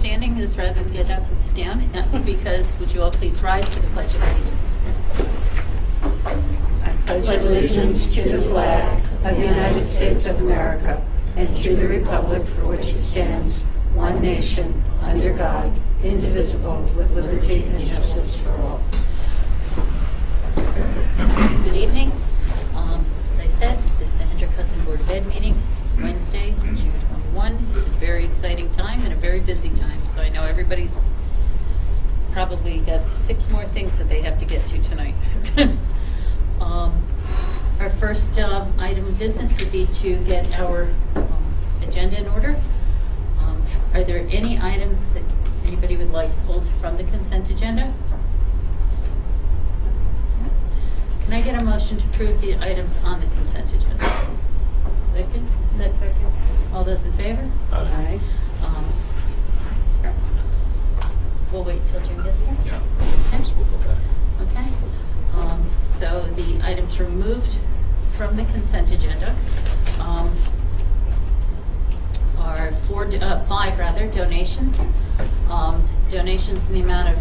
standing is rather than get up and sit down, because would you all please rise for the Pledge of Allegiance? I pledge allegiance to the flag of the United States of America and to the republic for which it stands, one nation, under God, indivisible, with liberty and justice for all. Good evening. As I said, this is the Hendrick Hudson Board of Ed meeting. It's Wednesday, June 21. It's a very exciting time and a very busy time. So I know everybody's probably got 6 more things that they have to get to tonight. Our first item of business would be to get our agenda in order. Are there any items that anybody would like pulled from the consent agenda? Can I get a motion to approve the items on the consent agenda? Second? All those in favor? Aye. We'll wait till Jim gets here. Yeah. Okay. We'll go back. Okay. So the items removed from the consent agenda are 5 donations. Donations in the amount of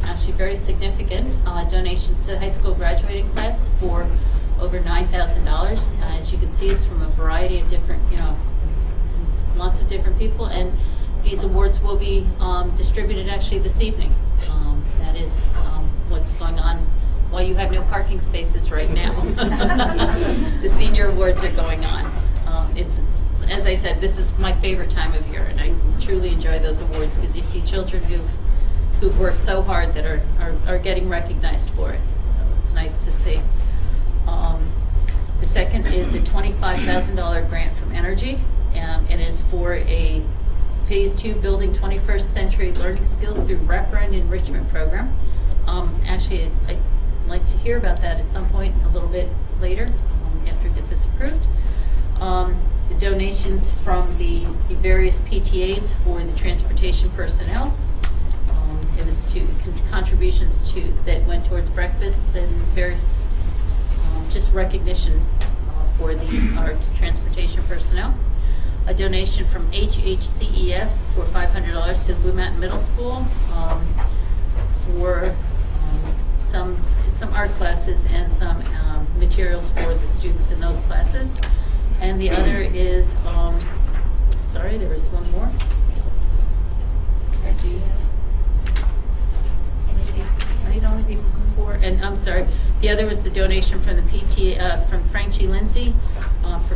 actually very significant donations to the high school graduating class for over $9,000. As you can see, it's from a variety of different, lots of different people, and these awards will be distributed actually this evening. That is what's going on while you have no parking spaces right now. The senior awards are going on. It's, as I said, this is my favorite time of year, and I truly enjoy those awards because you see children who've worked so hard that are getting recognized for it. So it's nice to see. The second is a $25,000 grant from Energy. It is for a Phase 2 Building 21st Century Learning Skills through Wraparound Enrichment Program. Actually, I'd like to hear about that at some point a little bit later after we get this approved. The donations from the various PTAs for the transportation personnel. It was contributions that went towards breakfasts and various just recognition for our transportation personnel. A donation from HHCEF for $500 to the Blue Mountain Middle School for some art classes and some materials for the students in those classes. And the other is, sorry, there was one more. Might only be 4, and I'm sorry. The other was the donation from the PTA from Franchi Lindsay for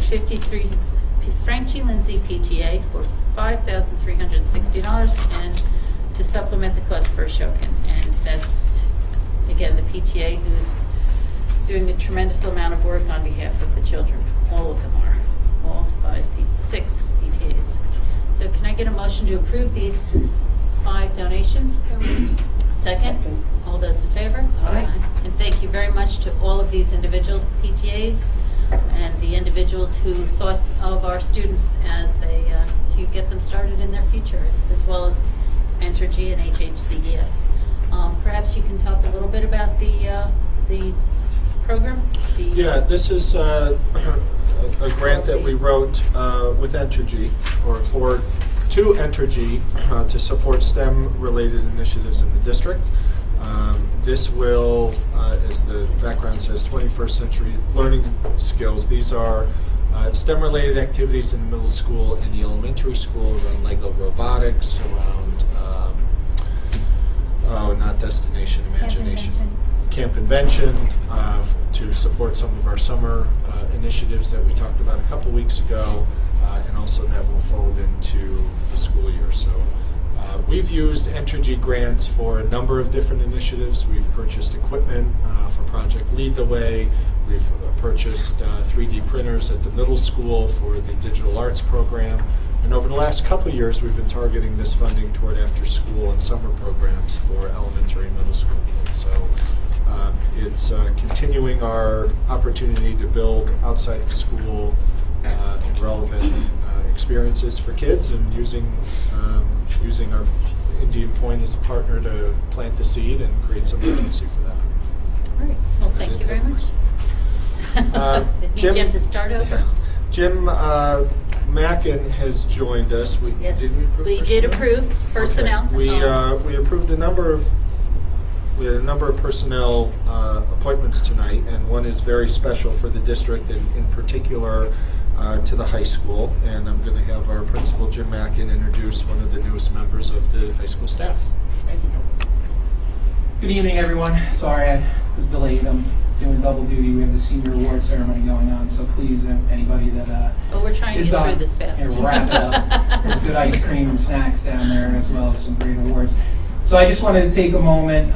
Franchi Lindsay PTA for $5,360, and to supplement the cost for Ashokan. And that's again the PTA who's doing a tremendous amount of work on behalf of the children. All of them are, all 6 PTAs. So can I get a motion to approve these 5 donations? Second. All those in favor? Aye. And thank you very much to all of these individuals, the PTAs, and the individuals who thought of our students as they to get them started in their future, as well as Entergy and HHCEF. Perhaps you can talk a little bit about the program. Yeah, this is a grant that we wrote with Entergy, or to Entergy, to support STEM-related initiatives in the district. This will, as the background says, 21st century learning skills. These are STEM-related activities in the middle school and the elementary school around Lego robotics, around, not destination, imagination. Camp Invention, to support some of our summer initiatives that we talked about a couple weeks ago, and also that will fold into the school year. So we've used Entergy grants for a number of different initiatives. We've purchased equipment for Project Lead the Way. We've purchased 3D printers at the middle school for the digital arts program. And over the last couple of years, we've been targeting this funding toward after-school and summer programs for elementary and middle school kids. So it's continuing our opportunity to build outside of school and relevant experiences for kids, and using our Indian Point as a partner to plant the seed and create some urgency for that. All right. Well, thank you very much. Jim to start over. Jim Mackin has joined us. Yes, Did we approve we personnel? did approve personnel. Okay. We approved we had a number of personnel appointments tonight, and one is very special for the district, and in particular to the high school. And I'm going to have our principal, Jim Mackin, introduce one of the newest members of the high school staff. Thank you. Good evening, everyone. Sorry I was delayed. I'm doing double duty. We have the senior award ceremony going on, so please, anybody that Oh, we're trying to is get done, through this fast. here, we'll wrap it up. There's good ice cream and snacks down there, as well as some great awards. So I just wanted to take a moment.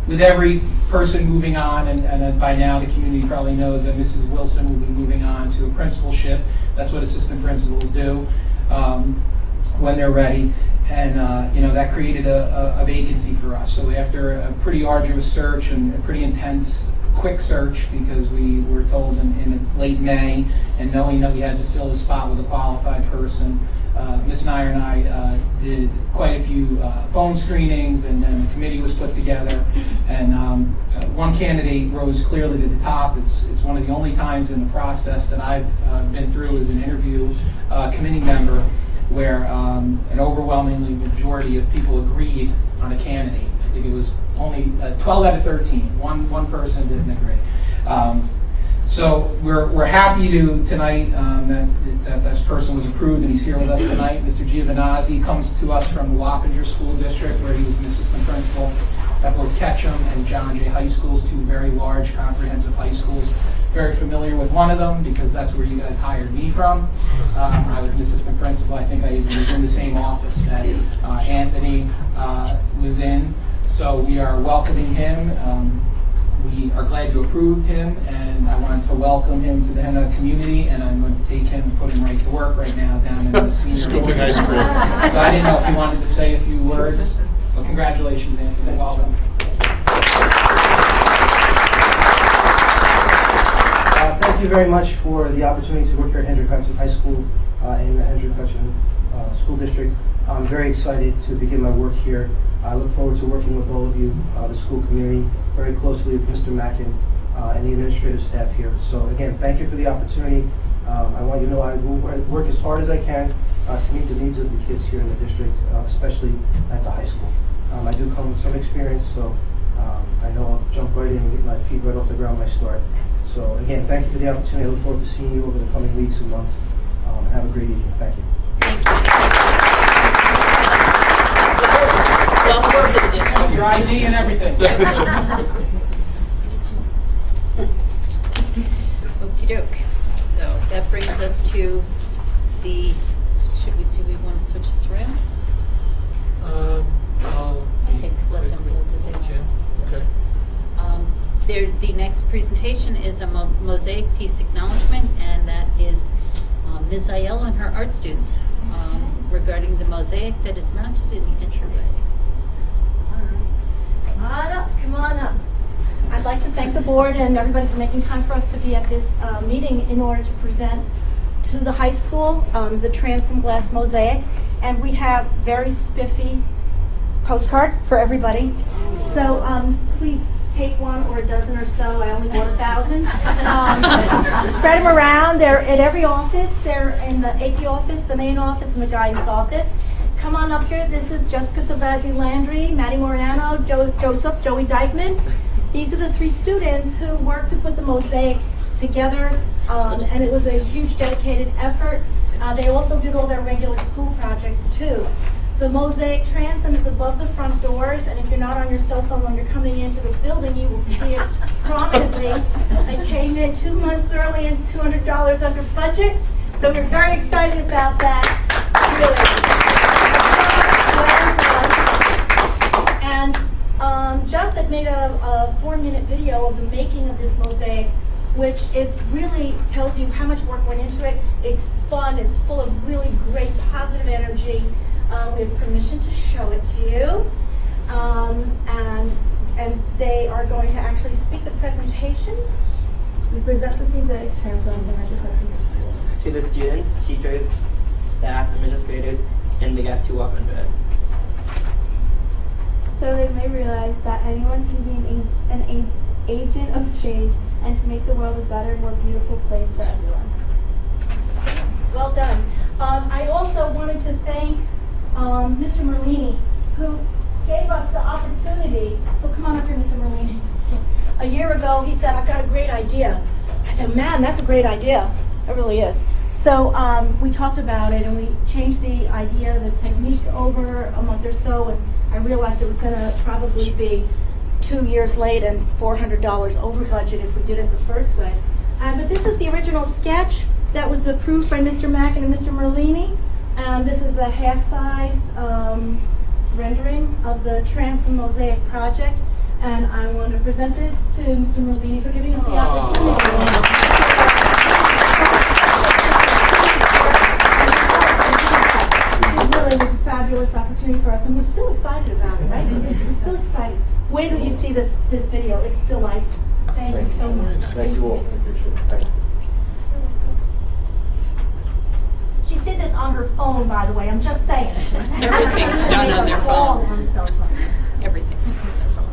With every person moving on, and by now the community probably knows that Mrs. Wilson will be moving on to a principalship. That's what assistant principals do when they're ready. And that created a vacancy for us. So after a pretty arduous search and a pretty intense, quick search, because we were told in late May, and knowing that we had to fill the spot with a qualified person, Ms. Nyer and I did quite a few phone screenings, and then the committee was put together. And one candidate rose clearly to the top. It's one of the only times in the process that I've been through as an interview committee member where an overwhelmingly majority of people agreed on a candidate. I think it was only 12 out of 13. One person didn't agree. So we're happy to tonight that this person was approved, and he's here with us tonight. Mr. Giovinazzi comes to us from the Wappinger School District, where he was an assistant principal at both Ketchum and John Jay High Schools, two very large, comprehensive high schools. Very familiar with one of them because that's where you guys hired me from. I was an assistant principal. I think I was in the same office that Anthony was in. So we are welcoming him. We are glad you approved him, and I wanted to welcome him to the Henna community, and I'm going to take him and put him right to work right now down in the senior Scooping ice cream. So I didn't know if you wanted to say a few words. Well, congratulations, Anthony. Welcome. Thank you very much for the opportunity to work here at Hendrick Hudson High School in the Hendrick Hudson School District. I'm very excited to begin my work here. I look forward to working with all of you, the school community, very closely with Mr. Mackin and the administrative staff here. So again, thank you for the opportunity. I want you to know I will work as hard as I can to meet the needs of the kids here in the district, especially at the high school. I do come with some experience, so I know I'll jump right in and get my feet right off the ground when I start. So again, thank you for the opportunity. I look forward to seeing you over the coming weeks and months. And have a great evening. Thank you. Thank you. Welcome to the district. Your ID and everything. Okey doke. So that brings us to the, do we want to switch this around? I think let them go because they Okay. Okay. The next presentation is a mosaic piece acknowledgement, and that is Ms. Aiello and her art students regarding the mosaic that is mounted in the entryway. Come on up, come on up. I'd like to thank the board and everybody for making time for us to be at this meeting in order to present to the high school the transom glass mosaic. And we have very spiffy postcards for everybody. So please take one or a dozen or so. I only bought 1,000. Spread them around. They're at every office. They're in the AP office, the main office, and the guidance office. Come on up here. This is Jessica Savaggi Landry, Maddie Moriano, Joey Dykeman. These are the 3 students who worked to put the mosaic together, and it was a huge dedicated effort. They also did all their regular school projects too. The mosaic transom is above the front doors, and if you're not on your cell phone when you're coming into the building, you will see it prominently. It came in 2 months early and $200 under budget, so we're very excited about that. And Just had made a 4-minute video of the making of this mosaic, which is really tells you how much work went into it. It's fun. It's full of really great positive energy. We have permission to show it to you, and they are going to actually speak the presentation. We present this mosaic transom to the students, teachers, staff, administrators, and the guests who walk under it. So they may realize that anyone can be an agent of change and to make the world a better, more beautiful place for everyone. Well done. I also wanted to thank Mr. Merlini, who gave us the opportunity. Oh, come on up here, Mr. Merlini. A year ago, he said, "I've got a great idea." I said, "Man, that's a great idea." It really is. So we talked about it, and we changed the idea, the technique over a month or so, and I realized it was going to probably be 2 years late and $400 over budget if we did it the first way. But this is the original sketch that was approved by Mr. Mackin and Mr. Merlini. This is a half-size rendering of the Transom Mosaic project, and I want to present this to Mr. Merlini for giving us the opportunity. It really was a fabulous opportunity for us, and we're still excited about it, right? We're still excited. Wait till you see this video. It's delightful. Thank you so much. Thank you all. Appreciate it. Thank you. She did this on her phone, by the way. I'm just saying. Everything's done on their All phone. on cell phone. Everything's on their phone.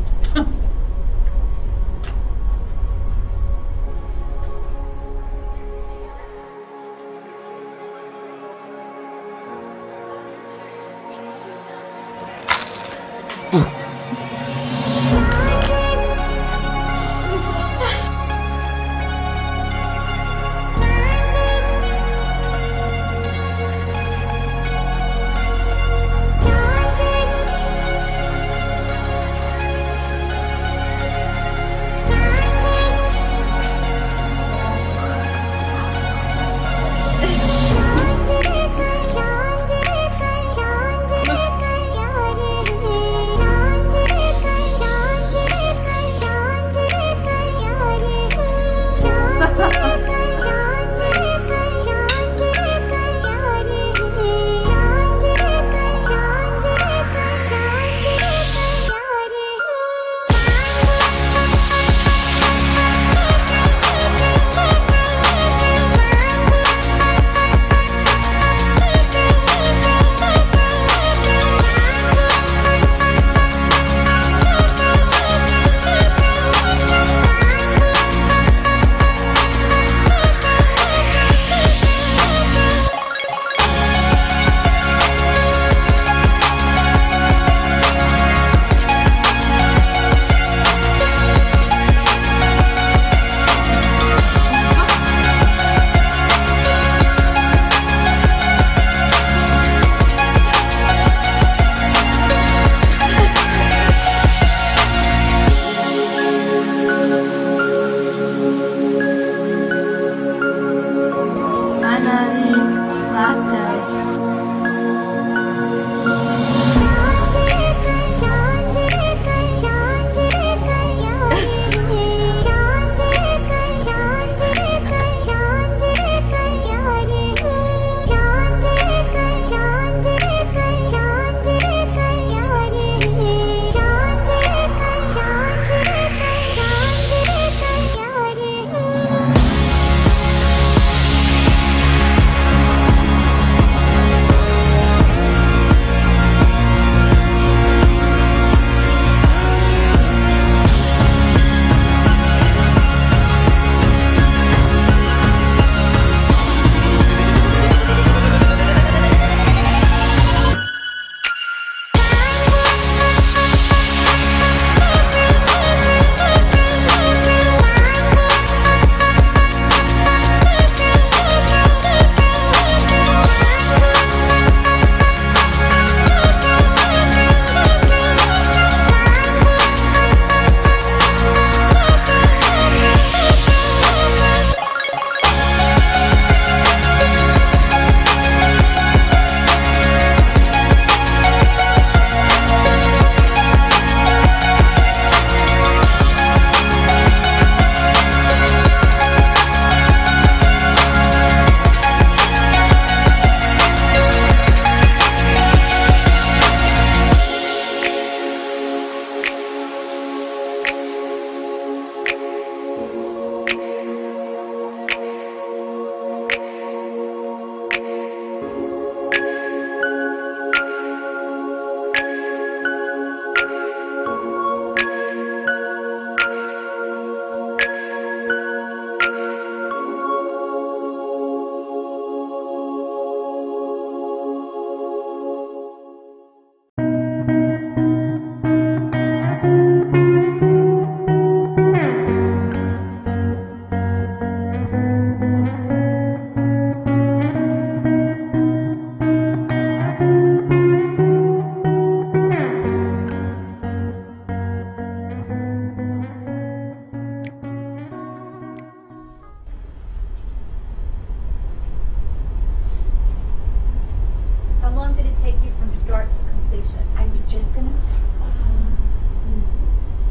take you from start to completion? I was just gonna ask.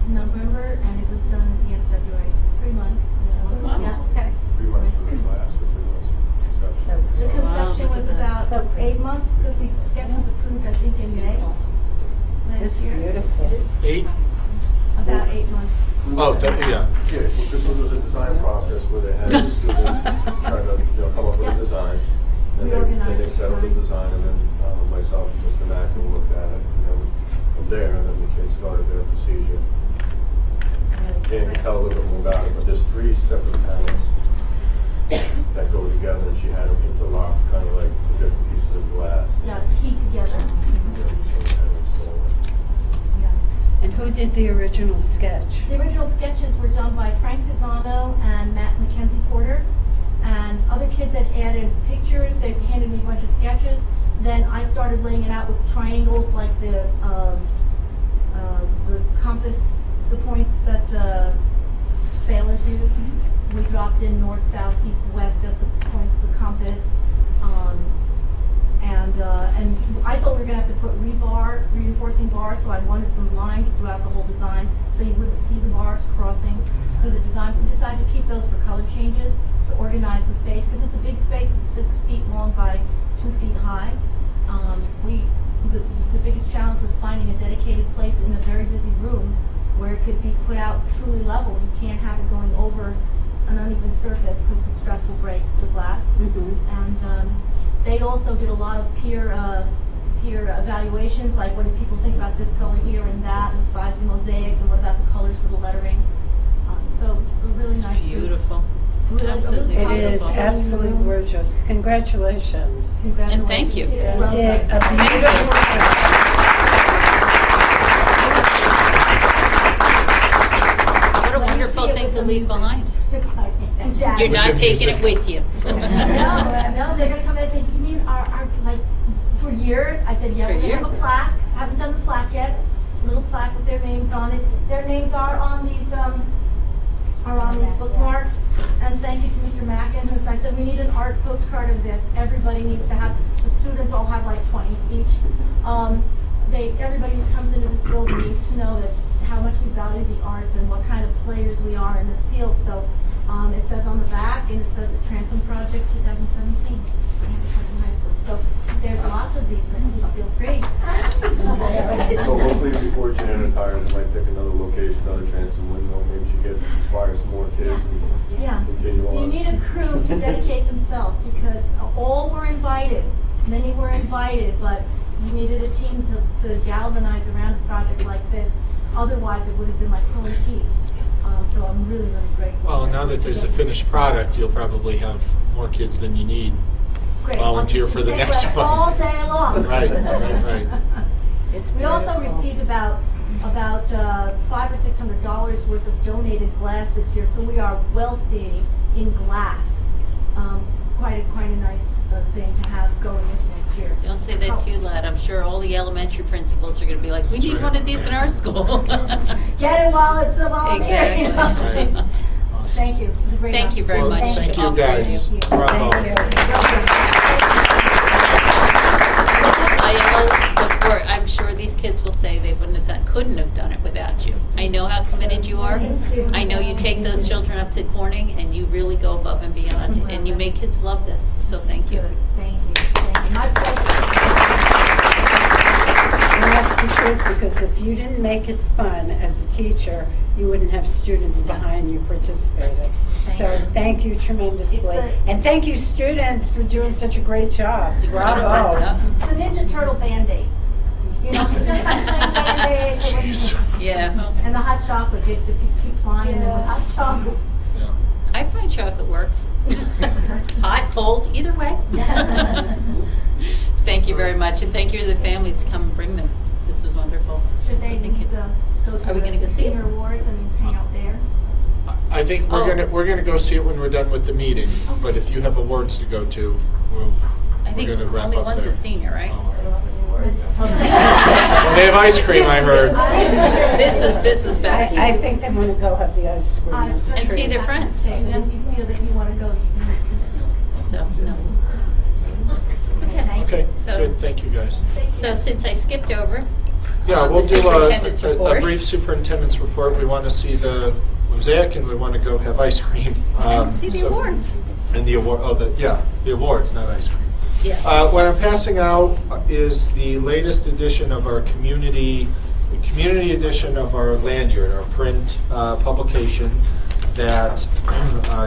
November, and it was done at the end of February. 3 months. Wow. Yeah, okay. 3 months for the class, or 3 months? So The cool. conception look was at that. about So pretty. 8 months, because the sketch was approved, I think, in May last It's year. beautiful. 8? About 8 months. Oh, yeah. Yeah, well, this was a design process where they had the students trying to, come up with a design. And they settled the design, and then myself and Mr. Mackin looked at it, and then from there, and then the kids started their procedure. Dan can tell a little bit more about it, but there's 3 separate panels that go together, and she had them interlocked, kind of like the different pieces of glass. Yeah, it's key together. Yeah. And who did the original sketch? The original sketches were done by Frank Pisano and Matt Mackenzie Porter, and other kids had added pictures. They handed me a bunch of sketches. Then I started laying it out with triangles, like the compass, the points that sailors use. We dropped in north, south, east, west as the points of the compass. And I thought we were going to have to put reinforcing bars, so I wanted some lines throughout the whole design so you wouldn't see the bars crossing through the design. We decided to keep those for color changes to organize the space, because it's a big space. It's 6 feet long by 2 feet high. The biggest challenge was finding a dedicated place in a very busy room where it could be put out truly level. You can't have it going over an uneven surface because the stress will break the glass. And they also did a lot of peer evaluations, like what do people think about this color here and that, and the size of the mosaics, and what about the colors for the lettering. So it's a really nice group. Beautiful. Really- Absolutely It is beautiful. absolutely gorgeous. Congratulations. And thank you. You Well did done. a beautiful job. What a wonderful thing to leave behind. And Jack. You're not With the taking music. it with you. No, they're gonna come in and say, you mean our like, for years? I said, yeah, For we're gonna have a years. plaque. Haven't done the plaque yet. Little plaque with their names on it. Their names are on these bookmarks. And thank you to Mr. Mackin, who I said, we need an art postcard of this. Everybody needs to have, the students all have like 20 each. Everybody who comes into this building needs to know that how much we value the arts and what kind of players we are in this field. So it says on the back, and it says the Transom Project 2017. So there's lots of these things. Feel free. So hopefully before Jan retires, they might pick another location, another transom window, maybe she could inspire some more kids and Yeah. continue You on. need a crew to dedicate themselves, because all were invited. Many were invited, but you needed a team to galvanize around a project like this. Otherwise, it would have been like pulling teeth. So I'm really, really grateful. Well, now that there's a finished product, you'll probably have more kids than you need. Great. volunteer for the Stay next wet one. all day long. Right. It's We also beautiful. received about $500 or $600 worth of donated glass this year, so we are wealthy in glass. Quite a nice thing to have going into next year. Don't say that too loud. I'm sure all the elementary principals are going to be like, we That's need right. one of these in our school. Get it while it's a volunteer. you know? Exactly. Right. Awesome. Thank you. It was a great Thank you very Well, much. thank to you all guys. three of you. Bravo. Thank you. Mrs. Aiello, before, I'm sure these kids will say they couldn't have done it without you. I know how committed you are. Thank you. I know you take those children up to Corning and you really go above and beyond, and you make kids love this. So thank you. Good. Thank you. Thank you. My pleasure. And that's the truth, because if you didn't make it fun as a teacher, you wouldn't have students behind you participating. So thank you tremendously. It's the- And thank you, students, for doing such a great job. Bravo. It's the Ninja Turtle Band-Aids. You know, just like playing Band-Aids. Yeah. And the hot chocolate, you keep flying in the hot chocolate. Yeah. I find chocolate works. Hot, cold, either way. Thank you very much, and thank you to the families to come and bring them. This was wonderful. Should So they thank you. need to go to Are we gonna go the see it? Senior Awards and hang out there? I think Oh. we're gonna go see it when we're done with the meeting. But if you have awards to go to, I think we're gonna wrap only up one's there. a senior, right? Oh. Well, they have ice cream, I heard. This was back. I think they want to go have the ice cream. as a And see treat. their friends. And then you feel that you want to go, you can. So, no. Okay. Okay, So- good, thank you guys. So since I skipped over, Yeah, the we'll do superintendent's a report. brief superintendent's report. We want to see the mosaic and we want to go have ice cream. And see the so- awards. And the award, the awards, not ice cream. Yeah. What I'm passing out is the latest edition of our community edition of our lanyard, our print publication that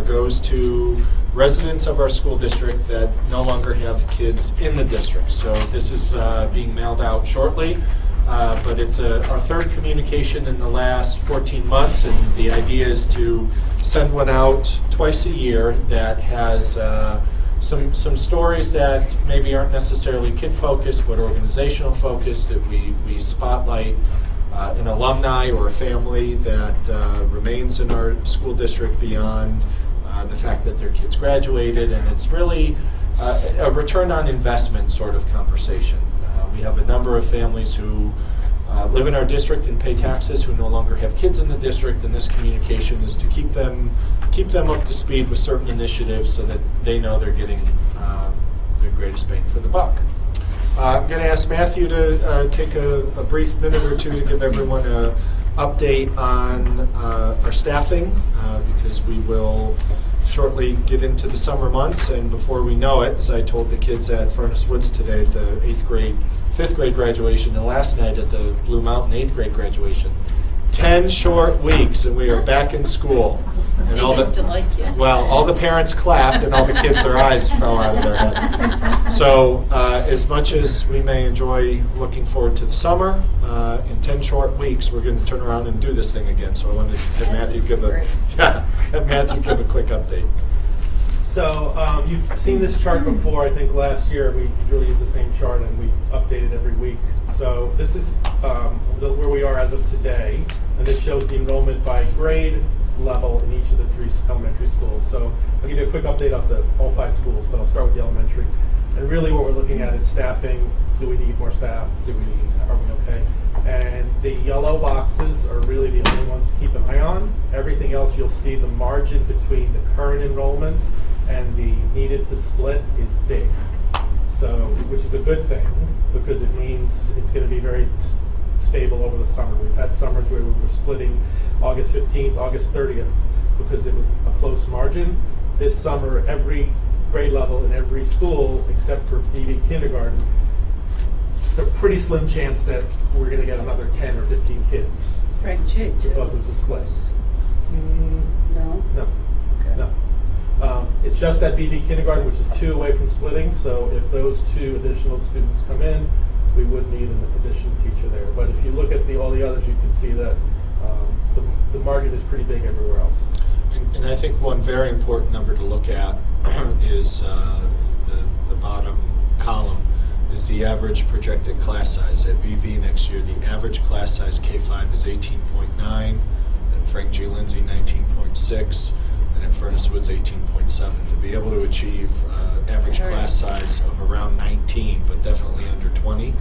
goes to residents of our school district that no longer have kids in the district. So this is being mailed out shortly, but it's our third communication in the last 14 months, and the idea is to send one out twice a year that has some stories that maybe aren't necessarily kid-focused, but organizational focused, that we spotlight an alumni or a family that remains in our school district beyond the fact that their kids graduated, and it's really a return on investment sort of conversation. We have a number of families who live in our district and pay taxes who no longer have kids in the district, and this communication is to keep them up to speed with certain initiatives so that they know they're getting the greatest bang for the buck. I'm going to ask Matthew to take a brief minute or two to give everyone an update on our staffing because we will shortly get into the summer months, and before we know it, as I told the kids at Furnace Woods today at the 5th grade graduation, and last night at the Blue Mountain 8th grade graduation, 10 short weeks and we are back in school. And They just don't like you. well, all the parents clapped and all the kids, their eyes fell out of their head. So as much as we may enjoy looking forward to the summer, in 10 short weeks we're going to turn around and do this thing again. So I wanted to have Matthew give a quick update. So you've seen this chart before. I think last year we really used the same chart and we updated every week. So this is where we are as of today, and this shows the enrollment by grade level in each of the 3 elementary schools. So I'll give you a quick update of all 5 schools, but I'll start with the elementary. And really what we're looking at is staffing. Do we need more staff? Are we okay? And the yellow boxes are really the only ones to keep an eye on. Everything else, you'll see the margin between the current enrollment and the needed to split is big. So, which is a good thing because it means it's going to be very stable over the summer. We've had summers where we were splitting August 15th, August 30th because it was a close margin. This summer, every grade level in every school, except for BB kindergarten, it's a pretty slim chance that we're going to get another 10 or 15 kids because of the split. No? No. No. It's just that BB kindergarten, which is 2 away from splitting, so if those 2 additional students come in, we would need an additional teacher there. But if you look at all the others, you can see that the margin is pretty big everywhere else. And I think one very important number to look at is the bottom column is the average projected class size. At BV next year, the average class size K-5 is 18.9, at Frank G. Lindsay 19.6, and at Furnace Woods 18.7. To be able to achieve average class size of around 19, but definitely under 20,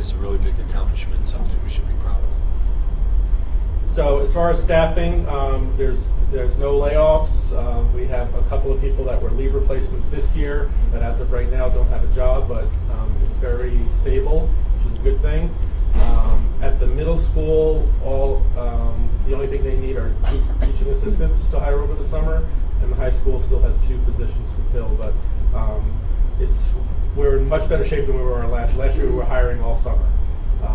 is a really big accomplishment, something we should be proud of. So as far as staffing, there's no layoffs. We have a couple of people that were leave replacements this year that as of right now don't have a job, but it's very stable, which is a good thing. At the middle school, the only thing they need are 2 teaching assistants to hire over the summer, and the high school still has 2 positions to fill, but we're in much better shape than we were last year. Last year we were hiring all summer.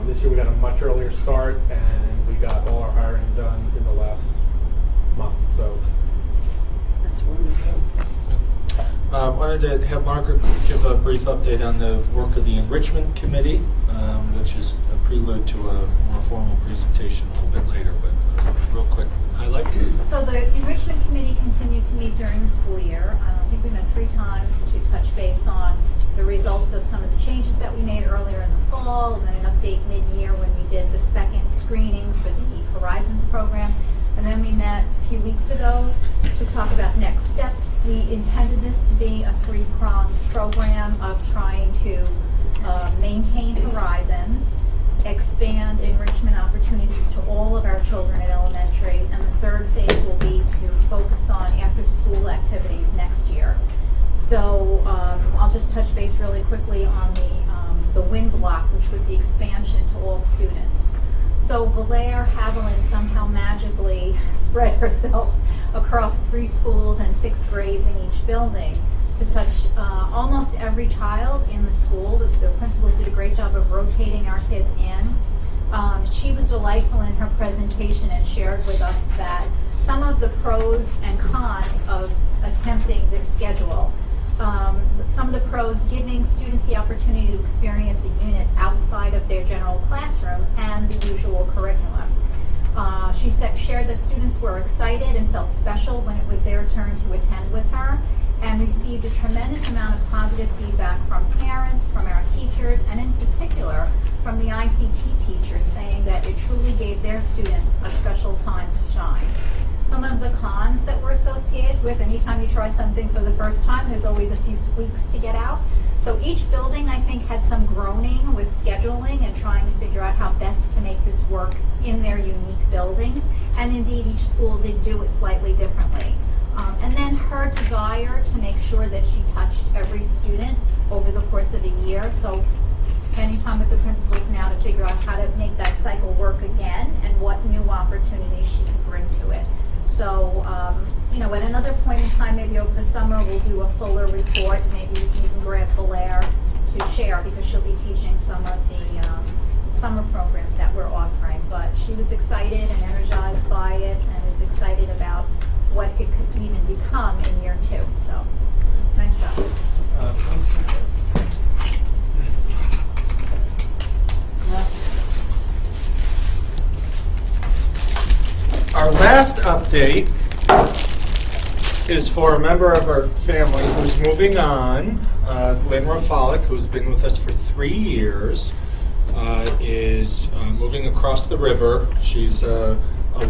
This year we got a much earlier start, and we got all our hiring done in the last month. So That's wonderful. Wanted to have Margaret give a brief update on the work of the Enrichment Committee, which is a prelude to a more formal presentation a little bit later, but real quick highlight. So the Enrichment Committee continued to meet during the school year. I think we met 3 times to touch base on the results of some of the changes that we made earlier in the fall, and then an update mid-year when we did the second screening for the Horizons program. And then we met a few weeks ago to talk about next steps. We intended this to be a 3-pronged program of trying to maintain Horizons, expand enrichment opportunities to all of our children at elementary, and the third phase will be to focus on after-school activities next year. So I'll just touch base really quickly on the WIN block, which was the expansion to all students. So Valere Haviland somehow magically spread herself across 3 schools and 6 grades in each building to touch almost every child in the school. The principals did a great job of rotating our kids in. She was delightful in her presentation and shared with us that some of the pros and cons of attempting this schedule. Some of the pros, giving students the opportunity to experience a unit outside of their general classroom and the usual curriculum. She shared that students were excited and felt special when it was their turn to attend with her, and received a tremendous amount of positive feedback from parents, from our teachers, and in particular from the ICT teachers, saying that it truly gave their students a special time to shine. Some of the cons that were associated with anytime you try something for the first time, there's always a few squeaks to get out. So each building, I think, had some groaning with scheduling and trying to figure out how best to make this work in their unique buildings. And indeed, each school did do it slightly differently. And then her desire to make sure that she touched every student over the course of a year. So spending time with the principals now to figure out how to make that cycle work again and what new opportunities she could bring to it. So, at another point in time, maybe over the summer, we'll do a fuller report. Maybe we can even grab Valere to share, because she'll be teaching some of the summer programs that we're offering. But she was excited and energized by it, and is excited about what it could even become in year 2. So, nice job. Our last update is for a member of our family who's moving on. Lynn Rafalik, who's been with us for 3 years, is moving across the river. She's a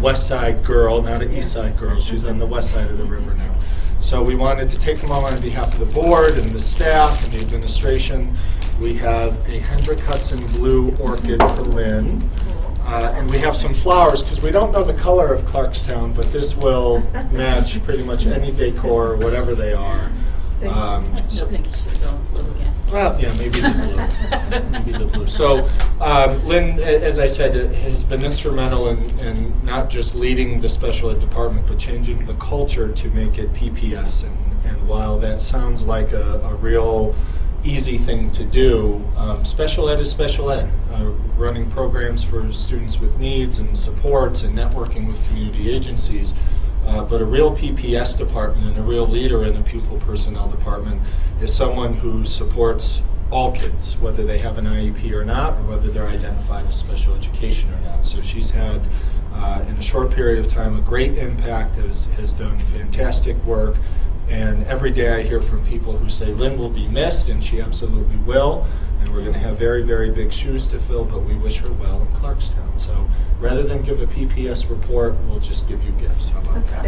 West Side girl, not an East Side girl. She's on the west side of the river now. So we wanted to take a moment on behalf of the board and the staff and the administration. We have a Hendrick Hudson blue orchid for Lynn. And we have some flowers, because we don't know the color of Clarkstown, but this will match pretty much any decor, whatever they are. I still think you should go blue again. Well, yeah, maybe the blue. Maybe the blue. So Lynn, as I said, has been instrumental in not just leading the special ed department, but changing the culture to make it PPS. And while that sounds like a real easy thing to do, special ed is special ed. Running programs for students with needs and supports and networking with community agencies. But a real PPS department and a real leader in a pupil personnel department is someone who supports all kids, whether they have an IEP or not, or whether they're identified as special education or not. So she's had, in a short period of time, a great impact, has done fantastic work. And every day I hear from people who say Lynn will be missed, and she absolutely will. And we're going to have very, very big shoes to fill, but we wish her well in Clarkstown. So rather than give a PPS report, we'll just give you gifts. How about that?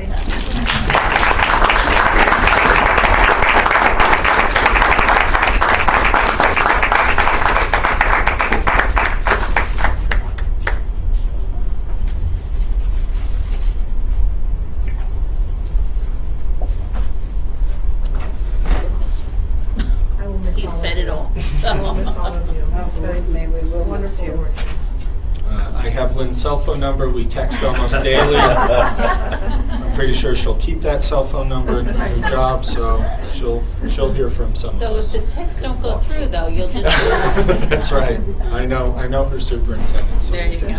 He said it all. May we will miss you. I have Lynn's cell phone number. We text almost daily. I'm pretty sure she'll keep that cell phone number in her new job, so she'll hear from someone. So if this text don't go through, though, you'll just... That's right. I know her superintendent. So There you go. All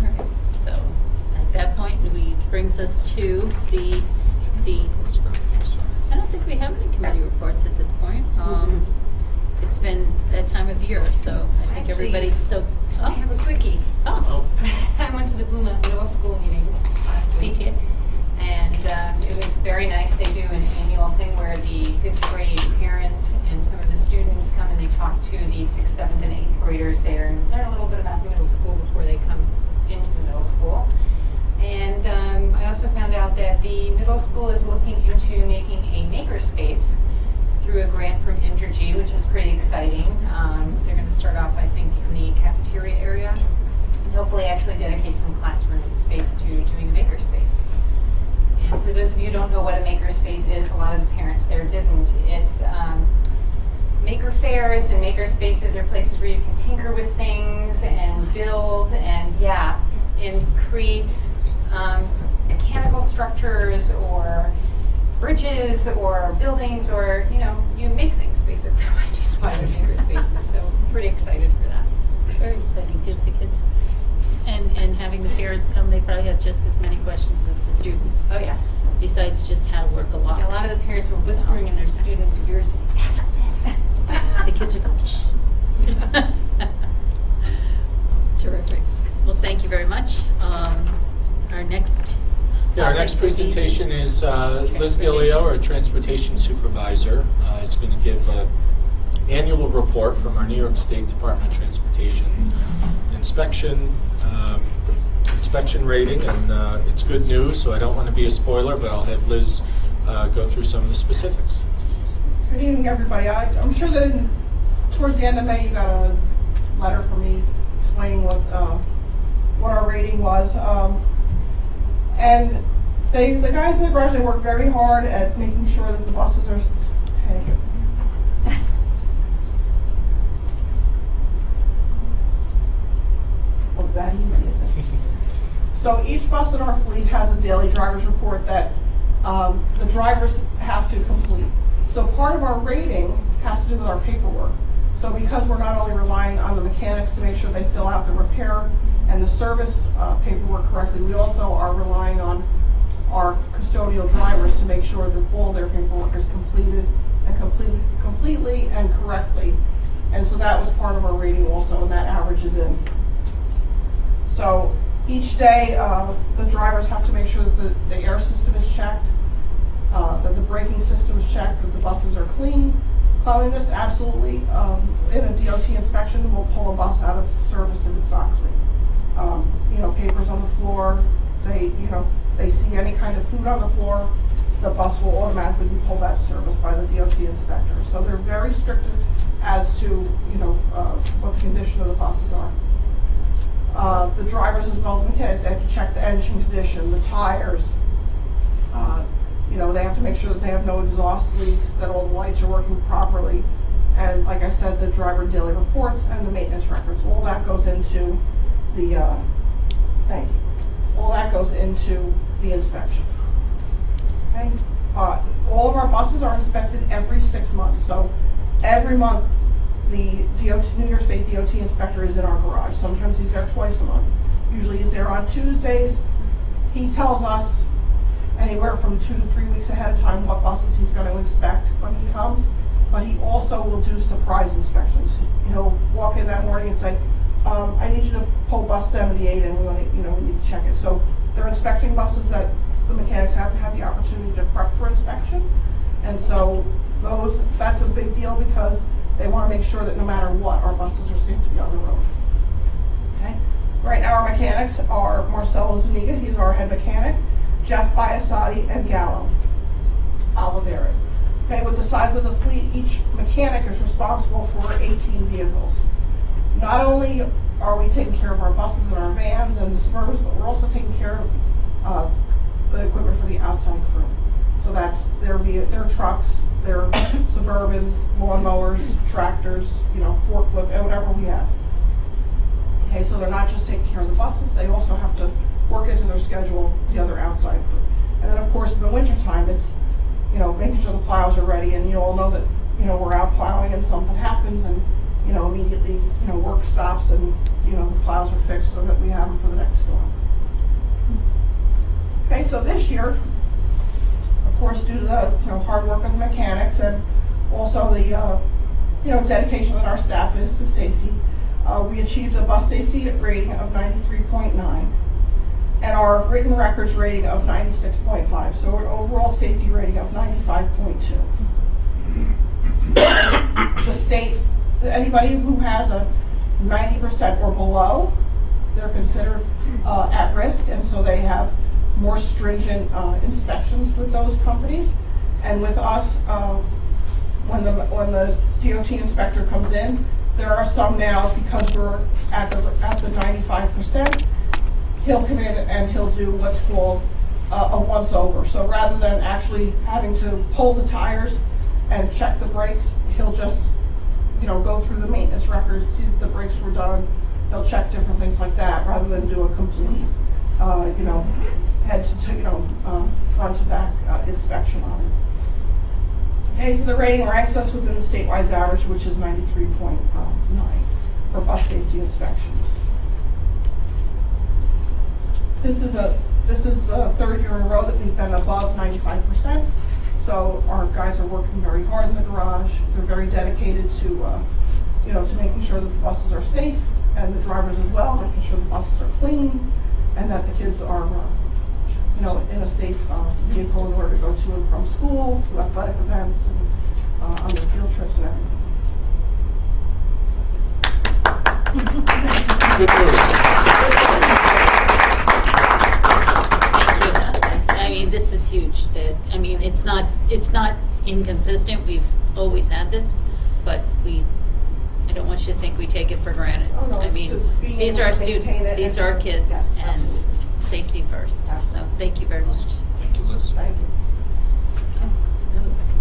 right. So at that point, brings us to the. I don't think we have any committee reports at this point. It's been that time of year, so I think everybody's so. I have a quickie. Oh. I went to the Bloomington Middle School meeting last week. PTA. And it was very nice. They do an annual thing where the 5th grade parents and some of the students come and they talk to the 6th, 7th, and 8th graders there and learn a little bit about the middle school before they come into the middle school. And I also found out that the middle school is looking into making a makerspace through a grant from Entergy, which is pretty exciting. They're going to start off, I think, in the cafeteria area and hopefully actually dedicate some classroom space to doing a makerspace. And for those of you who don't know what a makerspace is, a lot of the parents there didn't. It's maker fairs and maker spaces are places where you can tinker with things and build and create mechanical structures or bridges or buildings, or you make things basically, which is why they're maker spaces. So I'm pretty excited for that. It's very exciting. Gives the kids and having the parents come, they probably have just as many questions as the students. Oh yeah. Besides just how to work a lot. A lot of the parents were whispering in their students' ears, ask this. The kids are going, shh. Terrific. Well, thank you very much. Our next Our next presentation is Liz Gillio, our transportation supervisor, is going to give an annual report from our New York State Department of Transportation inspection rating, and it's good news, so I don't want to be a spoiler, but I'll have Liz go through some of the specifics. Good evening, everybody. I'm sure that towards the end of May you got a letter from me explaining what our rating was. And the guys in the garage, they work very hard at making sure that the buses are. Oh, that easy, is it? So each bus in our fleet has a daily driver's report that the drivers have to complete. So part of our rating has to do with our paperwork. So because we're not only relying on the mechanics to make sure they fill out the repair and the service paperwork correctly, we also are relying on our custodial drivers to make sure that all their paperwork is completed and completely and correctly. And so that was part of our rating also, and that averages in. So each day, the drivers have to make sure that the air system is checked, that the braking system is checked, that the buses are clean. Cleanliness, absolutely. In a DOT inspection, we'll pull a bus out of service if it's not clean. Papers on the floor. They see any kind of food on the floor, the bus will automatically be pulled out of service by the DOT inspector. So they're very strict as to what the condition of the buses are. The drivers as well, the mechanics, they have to check the engine condition, the tires. They have to make sure that they have no exhaust leaks, that all the lights are working properly. And like I said, the driver daily reports and the maintenance records, all that goes into the, all that goes into the inspection. Okay? All of our buses are inspected every 6 months. So every month, the New York State DOT inspector is in our garage. Sometimes he's there twice a month. Usually he's there on Tuesdays. He tells us anywhere from 2 to 3 weeks ahead of time what buses he's going to inspect when he comes. But he also will do surprise inspections. He'll walk in that morning and say, I need you to pull bus 78 and we need to check it. So they're inspecting buses that the mechanics haven't had the opportunity to prep for inspection. And so that's a big deal because they want to make sure that no matter what, our buses are safe to be on the road. Okay. Right now our mechanics are Marcelo Zuniga, he's our head mechanic, Jeff Biasotti, and Gallo Oliveras. Okay, with the size of the fleet, each mechanic is responsible for 18 vehicles. Not only are we taking care of our buses and our vans and the Suburbs, but we're also taking care of the equipment for the outside crew. So that's their trucks, their Suburbans, lawnmowers, tractors, forklift, whatever we have. Okay, so they're not just taking care of the buses, they also have to work into their schedule the other outside crew. And then of course in the wintertime, it's making sure the plows are ready, and you all know that we're out plowing and something happens and immediately work stops and the plows are fixed so that we have them for the next storm. Okay, so this year, of course, due to the hard work of the mechanics and also the dedication that our staff is to safety, we achieved a bus safety rating of 93.9 and our written records rating of 96.5. So an overall safety rating of 95.2. The state, anybody who has a 90% or below, they're considered at risk, and so they have more stringent inspections with those companies. And with us, when the DOT inspector comes in, there are some now, because we're at the 95%, he'll come in and he'll do what's called a once over. So rather than actually having to pull the tires and check the brakes, he'll just, go through the maintenance records, see that the brakes were done. He'll check different things like that rather than do a complete, head to, front to back inspection on it. Okay, so the rating ranks us within the statewide average, which is 93.9 for bus safety inspections. This is the third year in a row that we've been above 95%. So our guys are working very hard in the garage. They're very dedicated to, to making sure that the buses are safe, and the drivers as well, making sure the buses are clean, and that the kids are, in a safe vehicle in order to go to and from school, to athletic events, and on their field trips and everything. Good news. I mean, this is huge. It's not inconsistent. We've always had this, but I don't want you to think we take it for granted. Oh, no, These are our students, these are our kids, yes, and safety first. So thank you very much. Thank you, Liz. Thank you. That was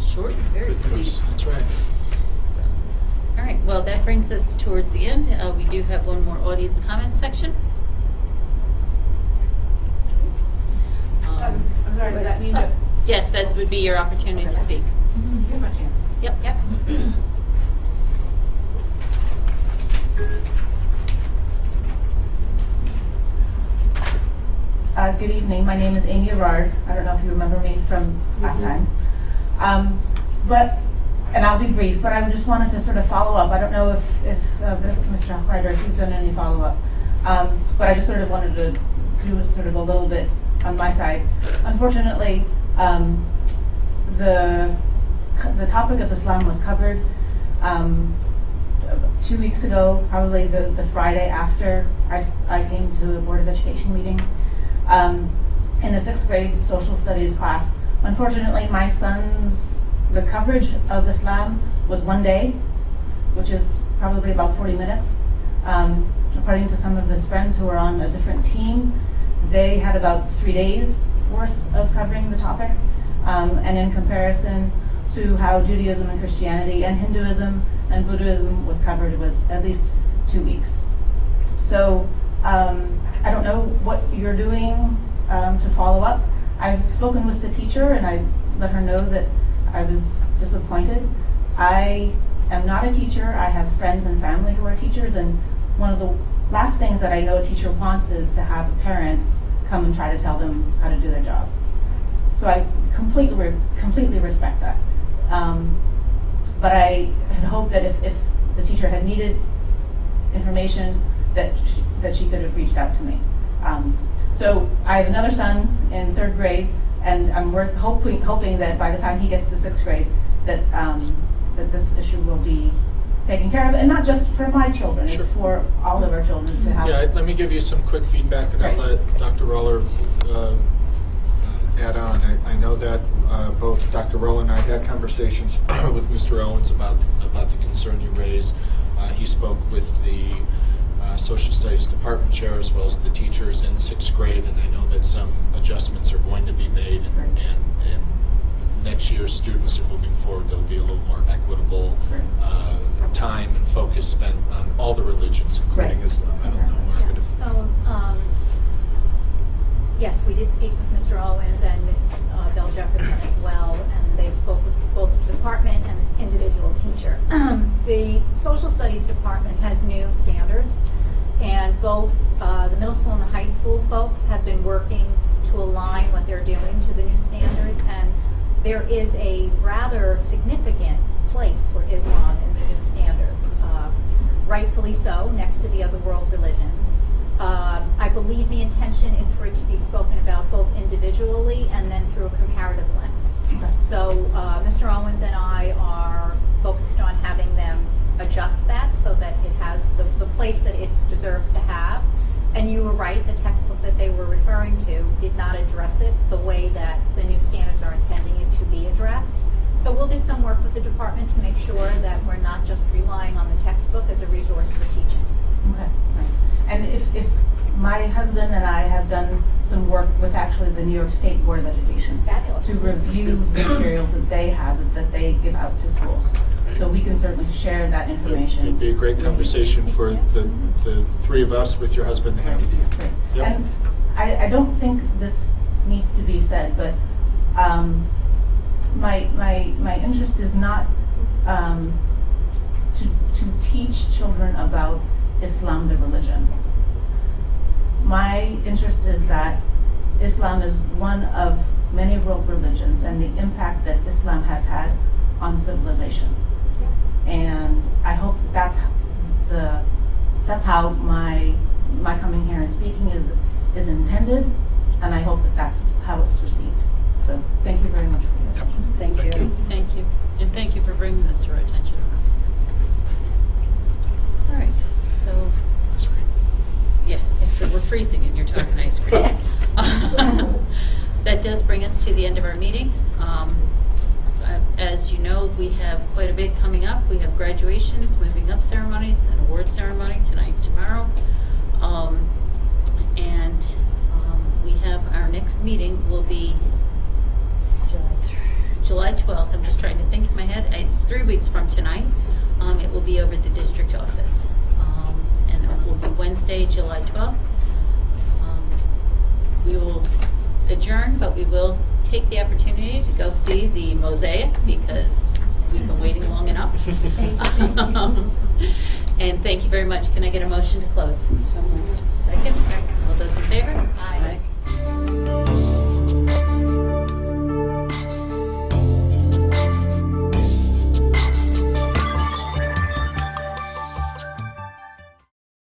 short and very sweet. That's right. So, all right, well, that brings us towards the end. We do have one more audience comment section. I'm sorry, would that mean that? Yes, that would be your opportunity to speak. Here's my chance. Yep. Good evening. My name is Amy Arard. I don't know if you remember me from last time. And I'll be brief, but I just wanted to sort of follow up. I don't know if Mr. Hochreiter, if you've done any follow-up, but I just sort of wanted to do sort of a little bit on my side. Unfortunately, the topic of Islam was covered 2 weeks ago, probably the Friday after I came to a Board of Education meeting in the 6th grade social studies class. Unfortunately, my son's, the coverage of Islam was 1 day, which is probably about 40 minutes. According to some of his friends who were on a different team, they had about 3 days worth of covering the topic. And in comparison to how Judaism and Christianity and Hinduism and Buddhism was covered, it was at least 2 weeks. So I don't know what you're doing to follow up. I've spoken with the teacher and I let her know that I was disappointed. I am not a teacher. I have friends and family who are teachers, and one of the last things that I know a teacher wants is to have a parent come and try to tell them how to do their job. So I completely respect that. But I had hoped that if the teacher had needed information, that she could have reached out to me. So I have another son in 3rd grade, and I'm hoping that by the time he gets to 6th grade, that this issue will be taken care of, and not just for my children, Sure. it's for all of our children to have. Yeah, let me give you some quick feedback, and I'll let Dr. Roller add on. I know that both Dr. Roller and I had conversations with Mr. Owens about the concern you raised. He spoke with the Social Studies Department Chair as well as the teachers in 6th grade, and I know that some adjustments are going to be made, and next year's students are moving forward. There'll be a little more equitable time and focus spent on all the religions, including Islam. I don't know, Margaret. Yes, so, yes, we did speak with Mr. Owens and Ms. Bell Jefferson as well, and they spoke with both the department and the individual teacher. The Social Studies Department has new standards, and both the middle school and the high school folks have been working to align what they're doing to the new standards, and there is a rather significant place for Islam in the new standards, rightfully so, next to the other world religions. I believe the intention is for it to be spoken about both individually and then through a comparative lens. So Mr. Owens and I are focused on having them adjust that so that it has the place that it deserves to have. And you were right, the textbook that they were referring to did not address it the way that the new standards are intending it to be addressed. So we'll do some work with the department to make sure that we're not just relying on the textbook as a resource for teaching. Okay, right. And if my husband and I have done some work with actually the New York State Board of Education Fabulous. to review the materials that they have, that they give out to schools. So we can certainly share that information. It'd be a great conversation for the three of us with your husband to have. Right. Yep. And I don't think this needs to be said, but my interest is not to teach children about Islam, the religion. My interest is that Islam is one of many world religions and the impact that Islam has had on civilization. And I hope that's how my coming here and speaking is intended, and I hope that that's how it's received. So thank you very much for your attention. Thank you. Thank you. And thank you for bringing this to our attention. All right, so, yeah, if we're freezing and you're talking ice cream. Yes. That does bring us to the end of our meeting. As you know, we have quite a bit coming up. We have graduations, moving up ceremonies, an award ceremony tonight, tomorrow. We have our next meeting will be July 12th. I'm just trying to think in my head. It's 3 weeks from tonight. It will be over at the district office. And it will be Wednesday, July 12th. We will adjourn, but we will take the opportunity to go see the mosaic because we've been waiting long enough. And thank you very much. Can I get a motion to close? Second? All those in favor? Aye.